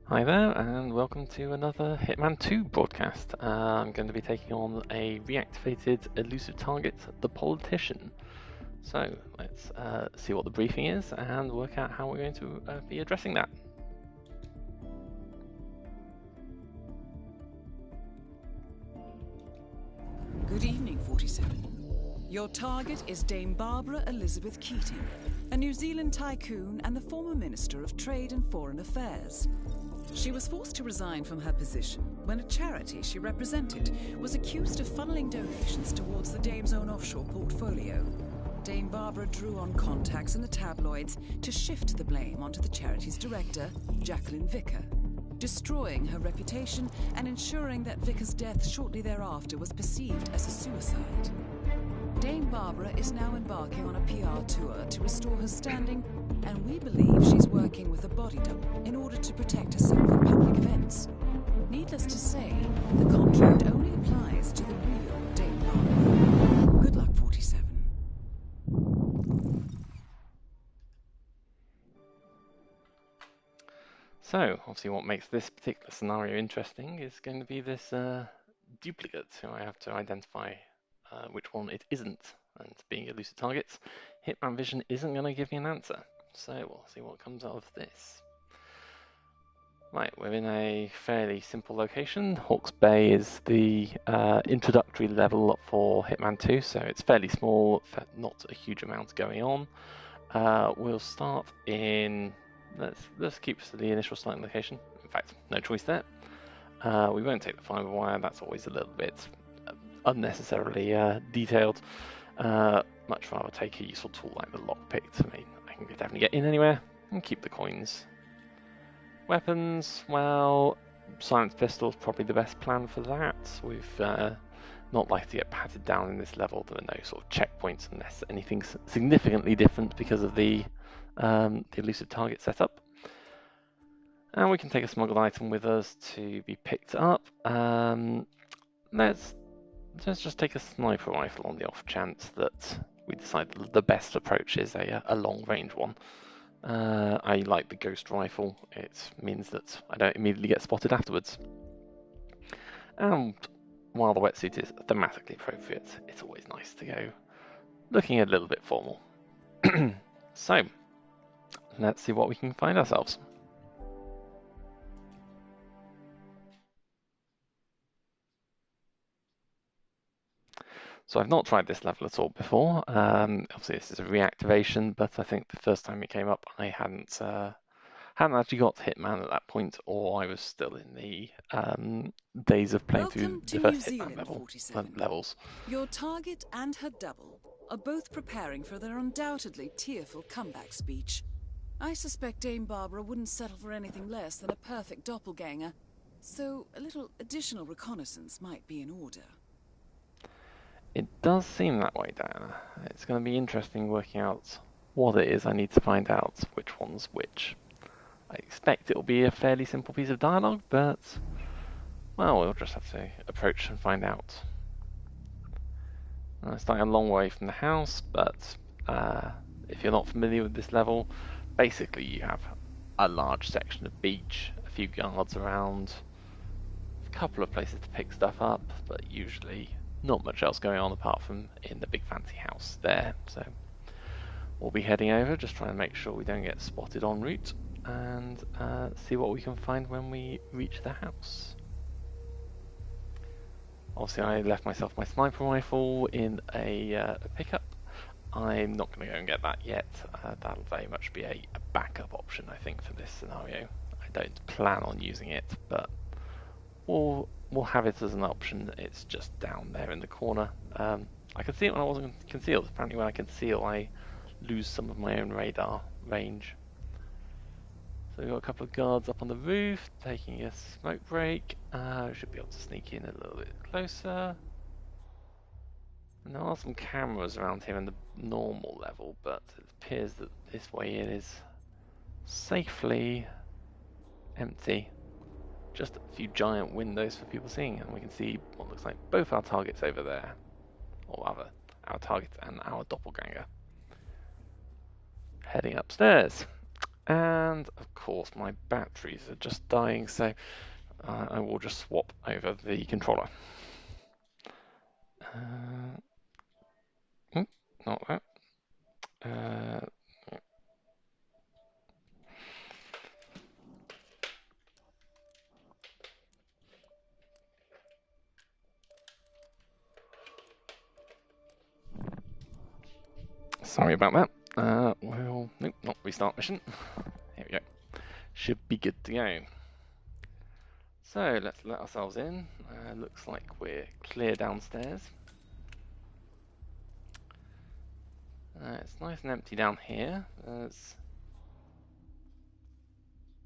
Hi there, and welcome to another Hitman 2 broadcast. I'm going to be taking on a reactivated elusive target, the politician. So let's see what the briefing is and work out how we're going to be addressing that. Good evening, 47. Your target is Dame Barbara Elizabeth Keating, a New Zealand tycoon and the former Minister of Trade and Foreign Affairs. She was forced to resign from her position when a charity she represented was accused of funneling donations towards the Dame's own offshore portfolio. Dame Barbara drew on contacts in the tabloids to shift the blame onto the charity's director, Jacqueline Vicker, destroying her reputation and ensuring that Vicker's death shortly thereafter was perceived as a suicide. Dame Barbara is now embarking on a PR tour to restore her standing, and we believe she's working with a body double in order to protect herself at public events. Needless to say, the contract only applies to the real Dame Barbara. Good luck, 47. So, obviously what makes this particular scenario interesting is going to be this duplicate, who I have to identify which one it isn't. And being elusive targets, Hitman Vision isn't going to give me an answer. So we'll see what comes out of this. Right, we're in a fairly simple location. Hawke's Bay is the introductory level for Hitman 2, so it's fairly small, not a huge amount going on. We'll start in, let's keep to the initial starting location. In fact, no choice there. We won't take the fiber wire, that's always a little bit unnecessarily detailed. Much rather take a useful tool like the lockpick. I mean, I can definitely get in anywhere and keep the coins. Weapons, well, silenced pistol is probably the best plan for that. We've not likely to get patted down in this level. There are no sort of checkpoints unless anything's significantly different because of the elusive target setup. And we can take a smuggled item with us to be picked up. Let's just take a sniper rifle on the off chance that we decide the best approach is a long range one. I like the ghost rifle. It means that I don't immediately get spotted afterwards. And while the wetsuit is thematically appropriate, it's always nice to go looking a little bit formal. So, let's see what we can find ourselves. So I've not tried this level at all before. Obviously this is a reactivation, but I think the first time it came up I hadn't actually got Hitman at that point, or I was still in the days of playing through the first Hitman levels. Your target and her double are both preparing for their undoubtedly tearful comeback speech. I suspect Dame Barbara wouldn't settle for anything less than a perfect doppelganger, so a little additional reconnaissance might be in order. It does seem that way, Diana. It's going to be interesting working out what it is I need to find out, which one's which. I expect it will be a fairly simple piece of dialogue, but, well, we'll just have to approach and find out. It's starting a long way from the house, but if you're not familiar with this level, basically you have a large section of beach, a few guards around, a couple of places to pick stuff up, but usually not much else going on apart from in the big fancy house there. So we'll be heading over, just trying to make sure we don't get spotted en route, and see what we can find when we reach the house. Obviously I left myself my sniper rifle in a pickup. I'm not going to go and get that yet. That'll very much be a backup option, I think, for this scenario. I don't plan on using it, but we'll have it as an option. It's just down there in the corner. I could see it when I wasn't concealed. Apparently when I conceal I lose some of my own radar range. So we've got a couple of guards up on the roof taking a smoke break. We should be able to sneak in a little bit closer. And there are some cameras around here in the normal level, but it appears that this way in is safely empty. Just a few giant windows for people seeing, and we can see what looks like both our targets over there. Or rather, our target and our doppelganger. Heading upstairs. And of course my batteries are just dying, so I will just swap over the controller. Not that. Sorry about that. Nope, not restart mission. Here we go. Should be good to go. So let's let ourselves in. Looks like we're clear downstairs. It's nice and empty down here. There's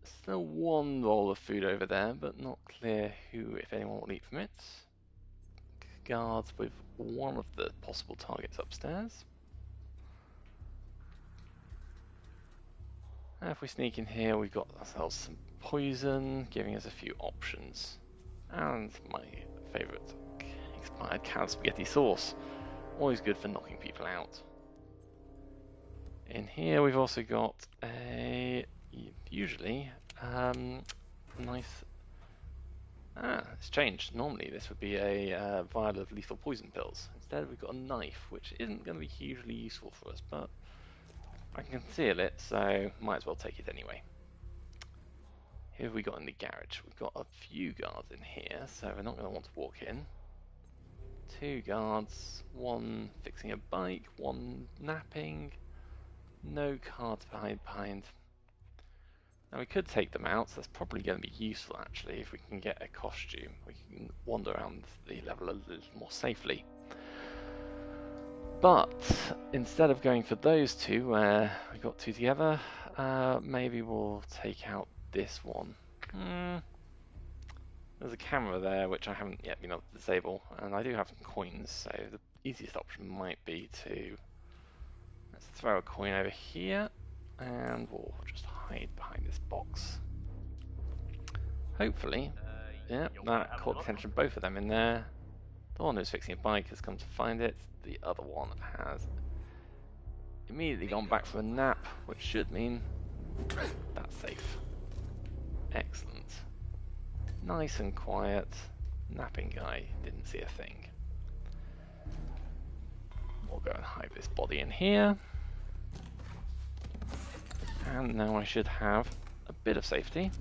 still one roll of food over there, but not clear who, if anyone, will eat from it. Guards with one of the possible targets upstairs. If we sneak in here, we've got ourselves some poison, giving us a few options. And my favourite, expired carrot spaghetti sauce. Always good for knocking people out. In here we've also got a, usually, nice... it's changed. Normally this would be a vial of lethal poison pills. Instead we've got a knife, which isn't going to be hugely useful for us, but I can conceal it, so might as well take it anyway. Who have we got in the garage? We've got a few guards in here, so we're not going to want to walk in. 2 guards, 1 fixing a bike, 1 napping, no cards behind. Now we could take them out, so that's probably going to be useful actually if we can get a costume. We can wander around the level a little more safely. But instead of going for those 2 where we got 2 together, maybe we'll take out this one. There's a camera there which I haven't yet been able to disable, and I do have some coins, so the easiest option might be to let's throw a coin over here, and we'll just hide behind this box. Hopefully, yeah, that caught the attention of both of them in there. The one who's fixing a bike has come to find it. The other one has immediately gone back for a nap, which should mean that's safe. Excellent. Nice and quiet. Napping guy didn't see a thing. We'll go and hide this body in here. And now I should have a bit of safety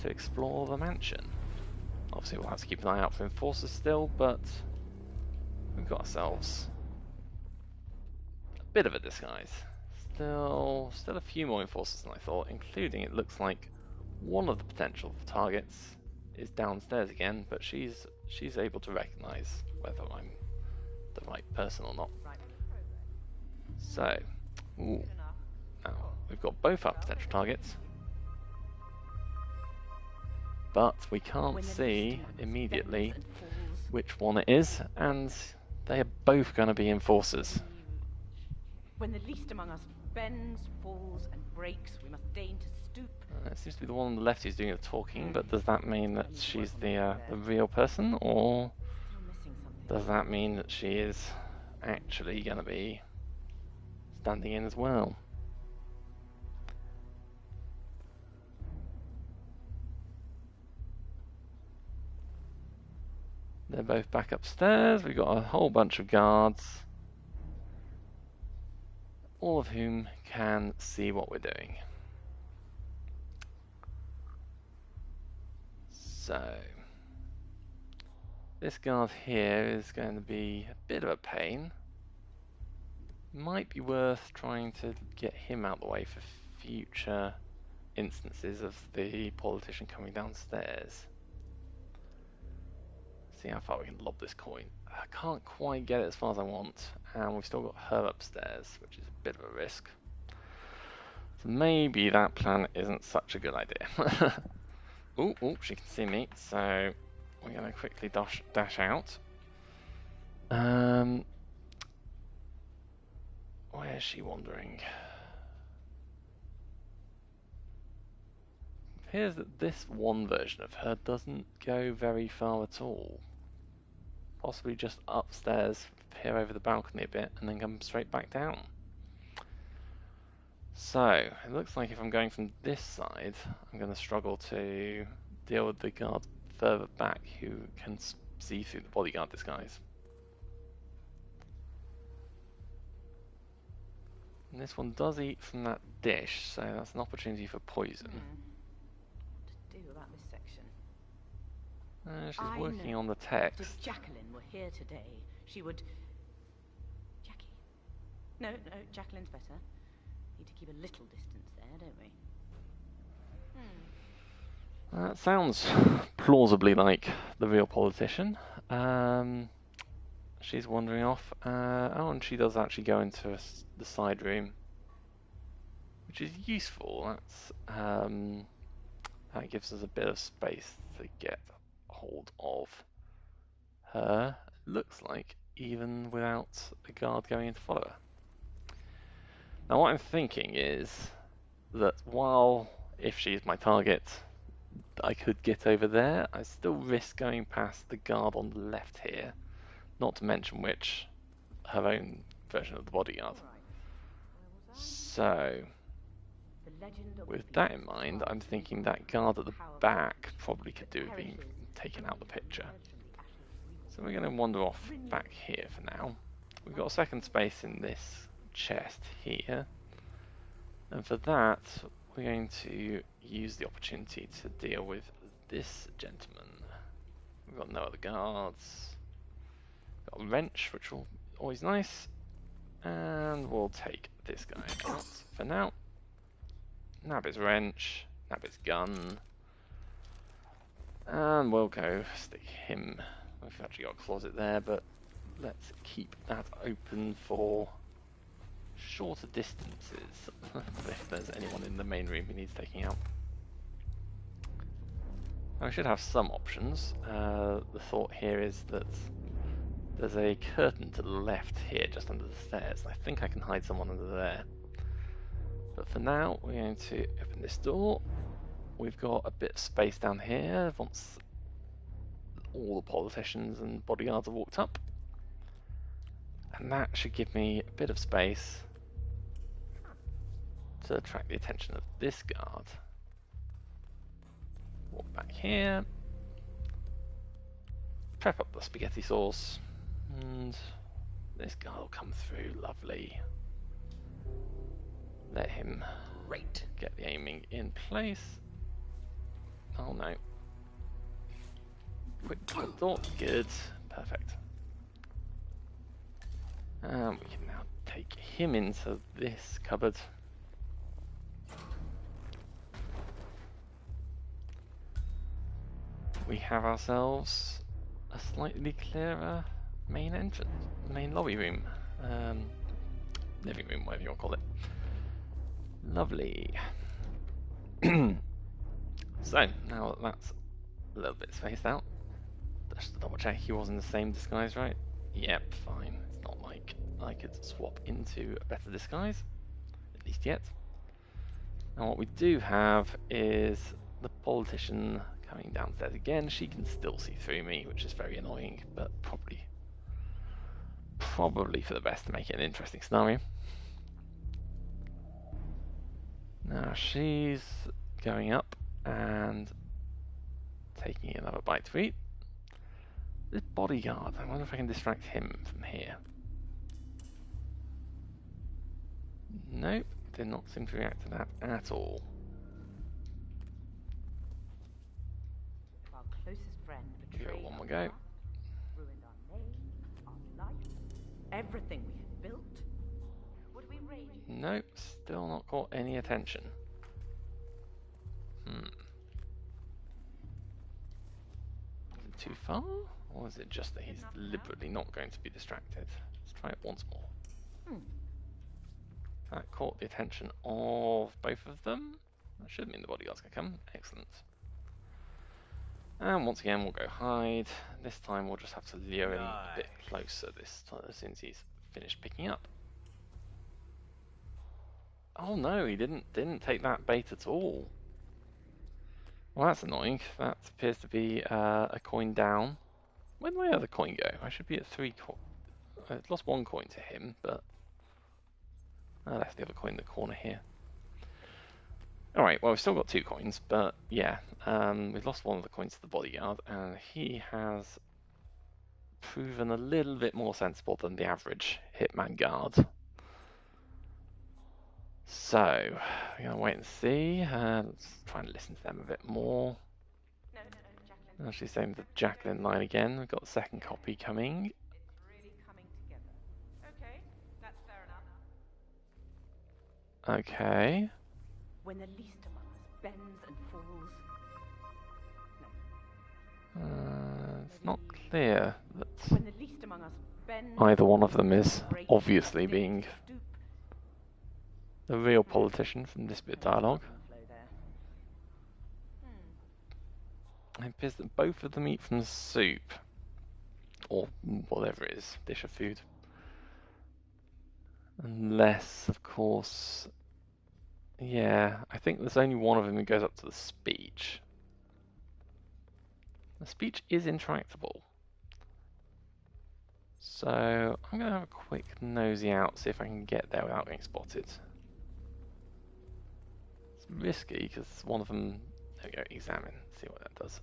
to explore the mansion. Obviously we'll have to keep an eye out for enforcers still, but we've got ourselves a bit of a disguise. Still a few more enforcers than I thought, including it looks like one of the potential targets is downstairs again, but she's able to recognize whether I'm the right person or not. So, now we've got both our potential targets, but we can't see immediately which one it is, and they are both going to be enforcers. When the least among us bends, falls, and breaks, we must deign to stoop. It seems to be the one on the left who's doing the talking, but does that mean that she's the real person, or does that mean that she is actually going to be standing in as well? They're both back upstairs. We've got a whole bunch of guards, all of whom can see what we're doing. So, this guard here is going to be a bit of a pain. Might be worth trying to get him out of the way for future instances of the politician coming downstairs. See how far we can lob this coin. I can't quite get it as far as I want, and we've still got her upstairs, which is a bit of a risk. So maybe that plan isn't such a good idea. Ooh, she can see me, so we're going to quickly dash out. Where is she wandering? It appears that this one version of her doesn't go very far at all. Possibly just upstairs, peer over the balcony a bit, and then come straight back down. So, it looks like if I'm going from this side, I'm going to struggle to deal with the guard further back who can see through the bodyguard disguise. And this one does eat from that dish, so that's an opportunity for poison. What to do about this section? She's working on the text. If Jacqueline were here today, she would... Jackie? No, Jacqueline's better. Need to keep a little distance there, don't we? That sounds plausibly like the real politician. She's wandering off. Oh, and she does actually go into the side room, which is useful. That gives us a bit of space to get hold of her. Looks like even without a guard going in to follow her. Now, what I'm thinking is that while if she's my target, I could get over there, I still risk going past the guard on the left here. Not to mention which, her own version of the bodyguard. So, with that in mind, I'm thinking that guard at the back probably could do with being taken out of the picture. So we're going to wander off back here for now. We've got a second space in this chest here. And for that, we're going to use the opportunity to deal with this gentleman. We've got no other guards. Got a wrench, which will always nice. And we'll take this guy out for now. Nab his wrench, nab his gun. And we'll go stick him. We've actually got a closet there, but let's keep that open for shorter distances if there's anyone in the main room who needs taking out. Now we should have some options. The thought here is that there's a curtain to the left here, just under the stairs. I think I can hide someone under there. But for now, we're going to open this door. We've got a bit of space down here once all the politicians and bodyguards have walked up. And that should give me a bit of space to attract the attention of this guard. Walk back here. Prep up the spaghetti sauce. And this guy will come through, lovely. Let him get the aiming in place. Oh no. Quick thought, good, perfect. And we can now take him into this cupboard. We have ourselves a slightly clearer main entrance, main lobby room, living room, whatever you want to call it. Lovely. So, now that that's a little bit spaced out, just to double check he was in the same disguise, right? Yep, fine. It's not like I could swap into a better disguise, at least yet. And what we do have is the politician coming downstairs again. She can still see through me, which is very annoying, but probably for the best to make it an interesting scenario. Now she's going up and taking another bite to eat. This bodyguard, I wonder if I can distract him from here. Nope, did not seem to react to that at all. Our closest friend Give betrayed it one more our go. trust, ruined our name, our life, everything we had built. Would we rage? Nope, still not caught any attention. Is it too far? Or is it just that he's deliberately not going to be distracted? Let's try it once more. That caught the attention of both of them. That should mean the bodyguard's going to come. Excellent. And once again, we'll go hide. This time, we'll just have to lure him a bit closer this time, as soon as he's finished picking up. Oh no, he didn't take that bait at all. Well, that's annoying. That appears to be a coin down. Where'd my other coin go? I should be at 3 coins. I've lost 1 coin to him, but I left the other coin in the corner here. Alright, well, we've still got 2 coins, but yeah, we've lost one of the coins to the bodyguard, and he has proven a little bit more sensible than the average Hitman guard. So, we're going to wait and see. Let's try and listen to them a bit more. No, Jacqueline. Actually, saying the Jacqueline line again. We've got the second copy coming. It's really coming together. Okay, that's fair enough. Okay. When the least among us bends and falls. It's not clear that When the least among us bends, either one of them is obviously being stoop. a real politician from this bit of dialogue. It appears that both of them eat from the soup, or whatever it is, dish of food. Unless, of course, yeah, I think there's only one of them who goes up to the speech. The speech is intractable. So I'm going to have a quick nosy out, see if I can get there without getting spotted. It's risky because one of them, there we go, examine, see what that does.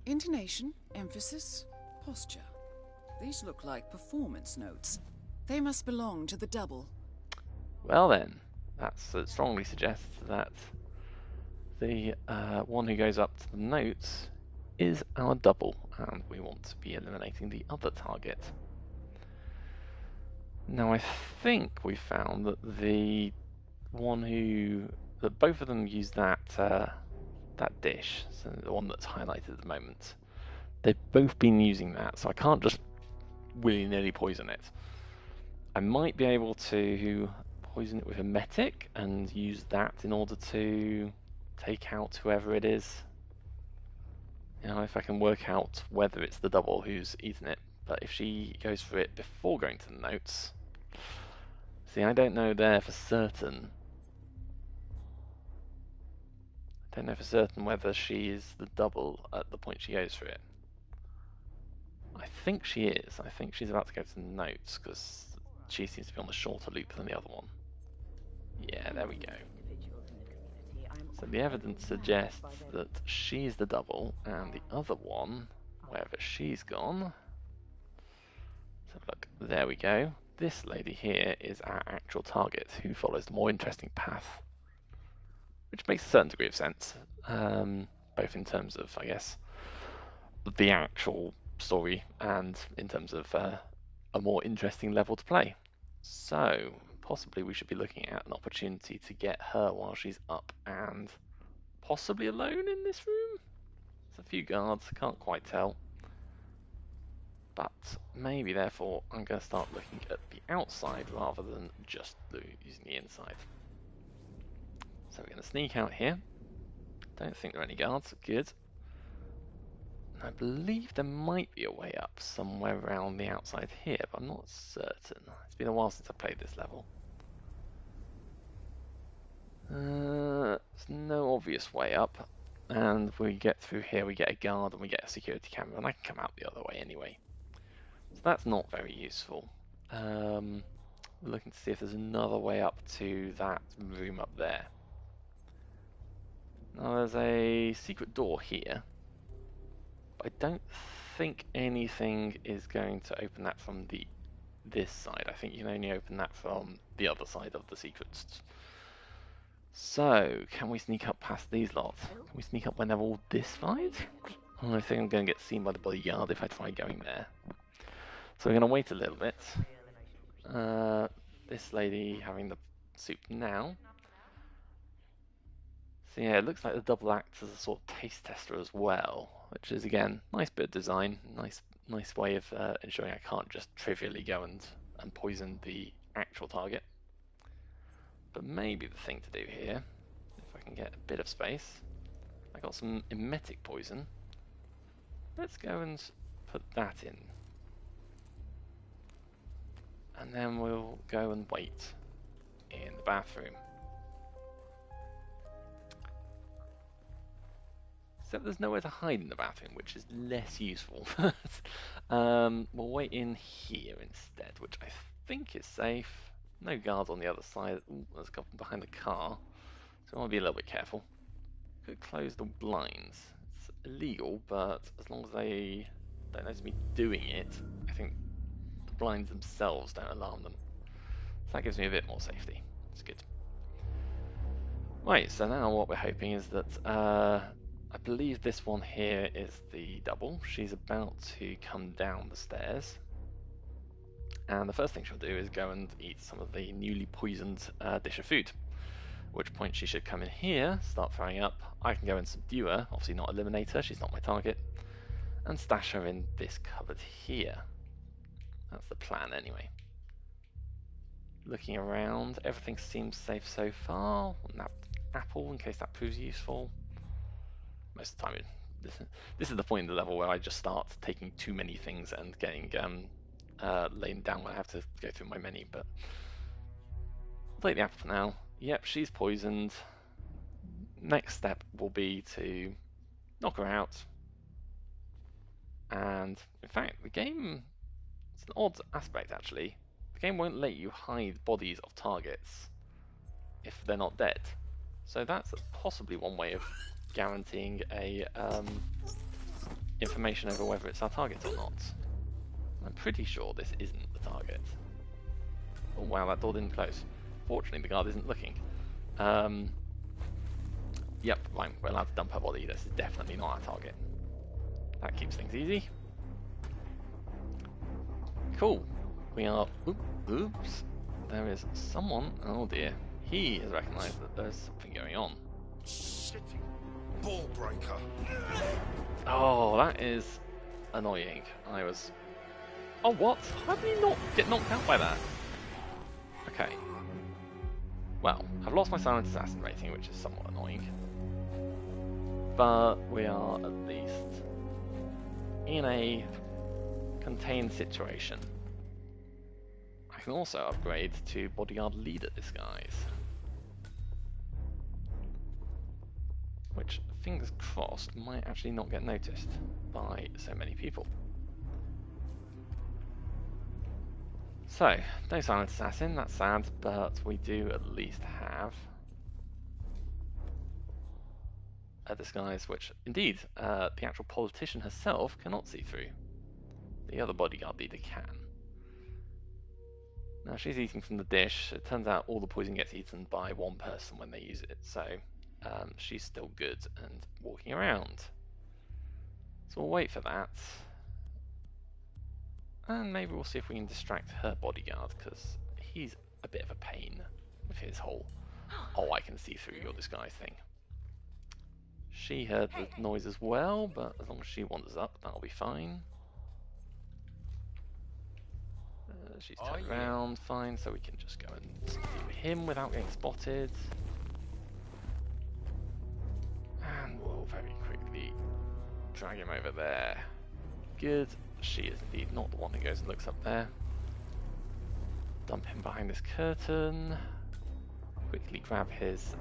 Intonation, emphasis, posture. These look like performance notes. They must belong to the double. Well then, that strongly suggests that the one who goes up to the notes is our double, and we want to be eliminating the other target. Now I think we found that that both of them use that dish, so the one that's highlighted at the moment. They've both been using that, so I can't just willy-nilly poison it. I might be able to poison it with a metic and use that in order to take out whoever it is. You know, if I can work out whether it's the double who's eaten it. But if she goes for it before going to the notes, see, I don't know there for certain. I don't know for certain whether she is the double at the point she goes for it. I think she is. I think she's about to go to the notes because she seems to be on the shorter loop than the other one. Yeah, there we go. So the evidence suggests that she's the double, and the other one, wherever she's gone. So look, there we go. This lady here is our actual target, who follows the more interesting path, which makes a certain degree of sense, both in terms of, I guess, the actual story and in terms of a more interesting level to play. So possibly we should be looking at an opportunity to get her while she's up and possibly alone in this room. There's a few guards, can't quite tell. But maybe therefore I'm going to start looking at the outside rather than just using the inside. So we're going to sneak out here. Don't think there are any guards, good. I believe there might be a way up somewhere around the outside here, but I'm not certain. It's been a while since I played this level. There's no obvious way up, and we get through here, we get a guard and we get a security camera, and I can come out the other way anyway. So that's not very useful. We're looking to see if there's another way up to that room up there. Now there's a secret door here, but I don't think anything is going to open that from this side. I think you can only open that from the other side of the secrets. So, can we sneak up past these lots? Can we sneak up when they're all this side? Oh, I think I'm going to get seen by the bodyguard if I try going there. So we're going to wait a little bit. This lady having the soup now. So yeah, it looks like the double acts as a sort of taste tester as well, which is again nice bit of design, nice way of ensuring I can't just trivially go and poison the actual target. But maybe the thing to do here, if I can get a bit of space, I got some emetic poison. Let's go and put that in, and then we'll go and wait in the bathroom. Except there's nowhere to hide in the bathroom, which is less useful. We'll wait in here instead, which I think is safe. No guards on the other side. Ooh, there's a couple behind the car. So I want to be a little bit careful. Could close the blinds. It's illegal, but as long as they don't notice me doing it, I think the blinds themselves don't alarm them. So that gives me a bit more safety. It's good. Right, so now what we're hoping is that I believe this one here is the double. She's about to come down the stairs. And the first thing she'll do is go and eat some of the newly poisoned dish of food. At which point she should come in here, start throwing up. I can go and subdue her, obviously not eliminate her, she's not my target, and stash her in this cupboard here. That's the plan anyway. Looking around, everything seems safe so far. Napped apple in case that proves useful. Most of the time, this is the point in the level where I just start taking too many things and getting laid down when I have to go through my menu. But I'll take the apple for now. Yep, she's poisoned. Next step will be to knock her out. And in fact, the game, it's an odd aspect actually. The game won't let you hide bodies of targets if they're not dead. So that's possibly one way of guaranteeing a information over whether it's our target or not. I'm pretty sure this isn't the target. Oh wow, that door didn't close. Fortunately, the guard isn't looking. Yep, fine, we're allowed to dump her body. This is definitely not our target. That keeps things easy. Cool. We are... Oops. There is someone... Oh dear. He has recognised that there's something going on. Shitty ball breaker. Oh, that is annoying. I was... Oh, what? How did he not get knocked out by that? Okay. Well, I've lost my silent assassin rating, which is somewhat annoying. But we are at least in a contained situation. I can also upgrade to bodyguard leader disguise, which, fingers crossed, might actually not get noticed by so many people. So, no silent assassin, that's sad, but we do at least have a disguise which, indeed, the actual politician herself cannot see through. The other bodyguard leader can. Now she's eating from the dish. It turns out all the poison gets eaten by one person when they use it, so she's still good and walking around. So we'll wait for that. And maybe we'll see if we can distract her bodyguard, because he's a bit of a pain with his whole, oh, I can see through your disguise thing. She heard the noise as well, but as long as she wanders up, that'll be fine. She's turned around, fine, so we can just go and subdue him without getting spotted. And we'll very quickly drag him over there. Good. She is indeed not the one who goes and looks up there. Dump him behind this curtain. Quickly grab his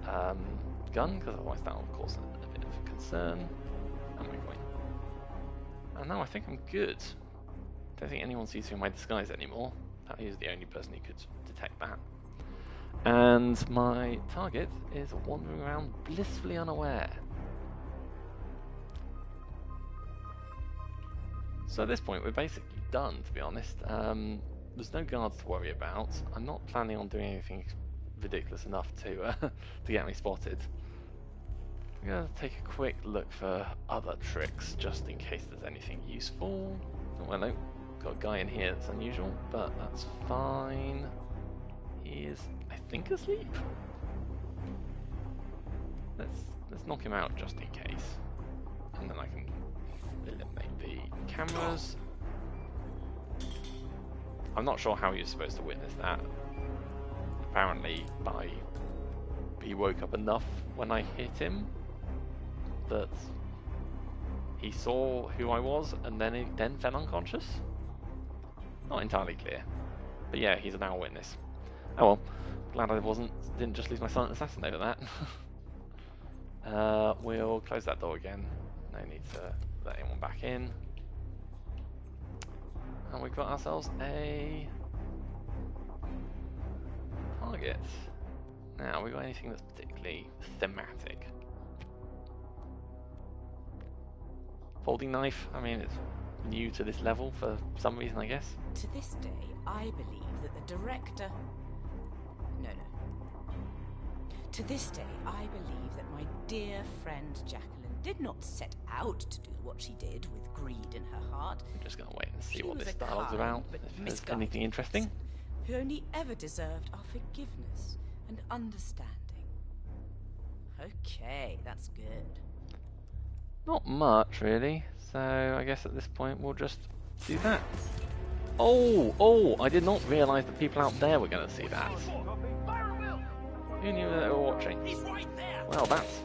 gun, because otherwise that will cause a bit of concern. And we're going. And now I think I'm good. Don't think anyone sees through my disguise anymore. That is the only person who could detect that. And my target is wandering around blissfully unaware. So at this point we're basically done, to be honest. There's no guards to worry about. I'm not planning on doing anything ridiculous enough to to get me spotted. I'm going to take a quick look for other tricks, just in case there's anything useful. Oh, hello. Got a guy in here that's unusual, but that's fine. He is, I think, asleep. Let's knock him out just in case, and then I can eliminate the cameras. I'm not sure how you're supposed to witness that. Apparently, he woke up enough when I hit him that he saw who I was, and then fell unconscious. Not entirely clear, but yeah, he's an hour witness. Oh well, glad I didn't just lose my silent assassin over that. We'll close that door again. No need to let anyone back in. And we've got ourselves a target. Now, we got anything that's particularly folding knife. I mean, it's new to this level for some reason, I guess. To this day, I believe that the director... No. To this day, I believe that my dear friend Jacqueline did not set out to do what she did with greed in her heart. I'm just going to wait and see She what was this a dialogue's kind about, but if there's misguided anything interesting. person who only ever deserved our forgiveness and understanding. Okay, that's good. Not much, really. So I guess at this point we'll just do that. Oh, I did not realise that people out there were going to see that. Who knew that they were watching? Well, that's...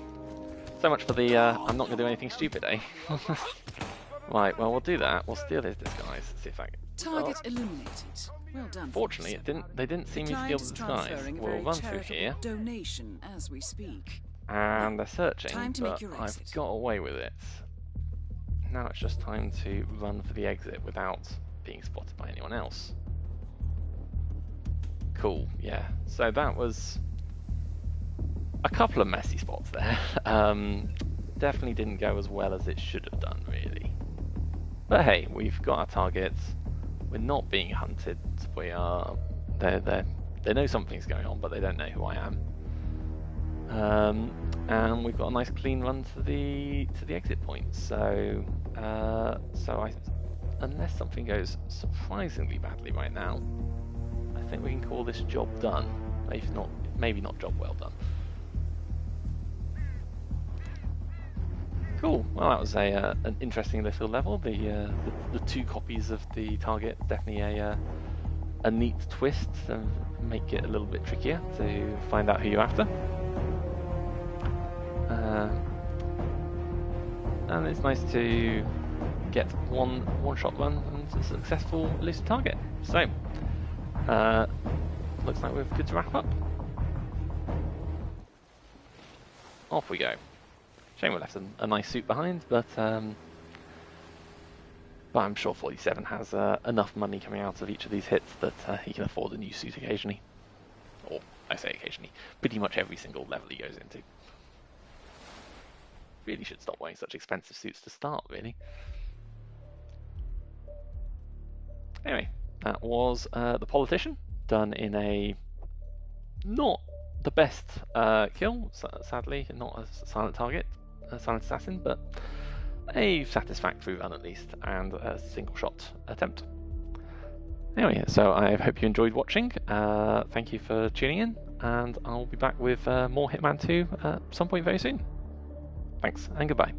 So much for the, I'm not going to do anything stupid, eh? Right, well, we'll do that. We'll steal his disguise. See if I can... Target eliminated. Well done. Fortunately, they didn't see me steal the disguise. We'll run through here. Donation as we speak. And they're searching, Time to but make your I've exit. got away with it. Now it's just time to run for the exit without being spotted by anyone else. Cool, yeah. So that was a couple of messy spots there. Definitely didn't go as well as it should have done, really. But hey, we've got our targets. We're not being hunted. We are. They know something's going on, but they don't know who I am. And we've got a nice clean run to the exit point. So unless something goes surprisingly badly right now, I think we can call this job done. Maybe not job well done. Cool. Well, that was an interesting little level. The two copies of the target, definitely a neat twist to make it a little bit trickier to find out who you're after. And it's nice to get one shot run and a successful elusive target. So, looks like we're good to wrap up. Off we go. Shame we left a nice suit behind, but I'm sure 47 has enough money coming out of each of these hits that he can afford a new suit occasionally. Or, I say occasionally, pretty much every single level he goes into. Really should stop wearing such expensive suits to start, really. Anyway, that was The Politician, done in a not the best kill, sadly, not a silent target, a silent assassin, but a satisfactory run at least, and a single shot attempt. Anyway, so I hope you enjoyed watching. Thank you for tuning in, and I'll be back with more Hitman 2 at some point very soon. Thanks, and goodbye.